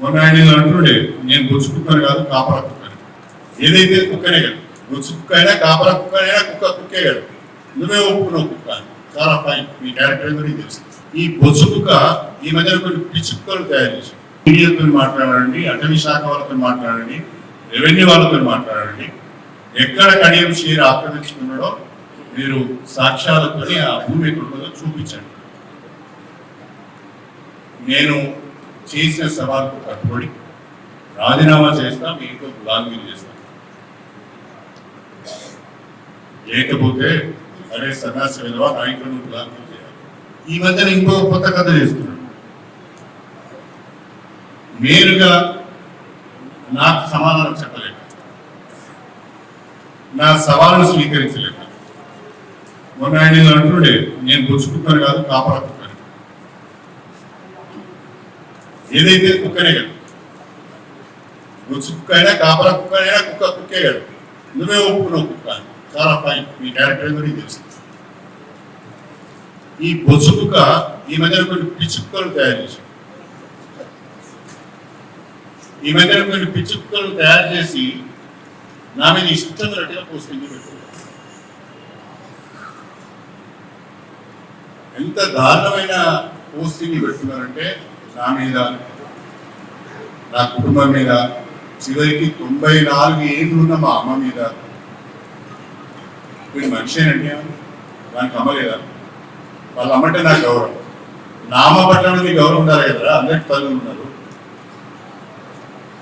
మొన్న ఆయన అంటుండే నేను బొచ్చు కుక్కని కాదు కాపలా కుక్కని. ఏదైతే కుక్కనే కదా, బొచ్చు కుక్క అయినా కాపలా కుక్క అయినా కుక్కే కదా, నువ్వే ఒప్పుకున్నావు కుక్క అని. చాలా ఫైన్, మీ క్యారెక్టర్ గురించి తెలుసు. ఈ బొచ్చు కుక్క ఈ మధ్యన కొన్ని పిచ్చి కుక్కలు తయారు చేసి మీడియాతో మాట్లాడండి, అటవీ శాఖ వాళ్ళతో మాట్లాడండి, రెవెన్యూ వాళ్ళతో మాట్లాడండి, ఎక్కడ కడియం షేర్ ఆక్రమించుకున్నాడో మీరు సాక్ష్యాలతో ఆ భూమి ఎక్కడ చూపించండి. నేను చేసిన సవాల్కు కట్టుబడి రాజీనామా చేస్తా, మీకు గులాంగిరి చేస్తా. లేకపోతే అరే సన్యాసి విధవా నాయకులను గులాంగిరి చేయాలి. ఈ మధ్యన ఇంకో కొత్త కథ చేస్తున్నాడు. నేరుగా నాకు సమాధానం చెప్పలేక, నా సవాళ్ళను స్వీకరించలేక, మొన్న ఆయన అంటుండే నేను బొచ్చు కుక్కని కాదు కాపలా కుక్కని. ఏదైతే కుక్కనే కదా, బొచ్చు కుక్క అయినా కాపలా కుక్క అయినా కుక్కే కదా, నువ్వే ఒప్పుకున్నావు కుక్క అని. చాలా ఫైన్, మీ క్యారెక్టర్ గురించి తెలుసు. ఈ బొచ్చు కుక్క ఈ మధ్యన కొన్ని పిచ్చి కుక్కలు తయారు చేసి నా మీద ఇష్టమైనట్టుగా పోస్టింగ్ పెట్టుకున్నాను. ఎంత దారుణమైన పోస్టింగ్ పెడుతున్నారంటే నా మీద, నా కుటుంబం మీద, చివరికి 94 ఏళ్ళు ఉన్న మా అమ్మ మీద. వీడు మనిషేనండి, దానికి అమ్మ లేదా? వాళ్ళ అమ్మంటే నాకు గౌరవం. నా అమ్మ పట్ల మీకు గౌరవం ఉండాలి కదా, అందరికి తల్లులు ఉన్నారు.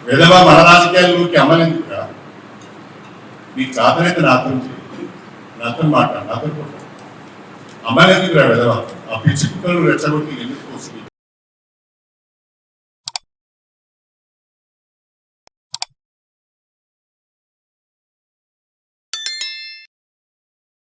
విధవ మన రాజకీయాల్లోకి అమ్మలేందుకురా? నీకు చాతనైతే నాతో నాతో మాట్లాడు, నాతో అమ్మలేందుకురా విధవ? ఆ పిచ్చి కుక్కలు రెచ్చగొట్టి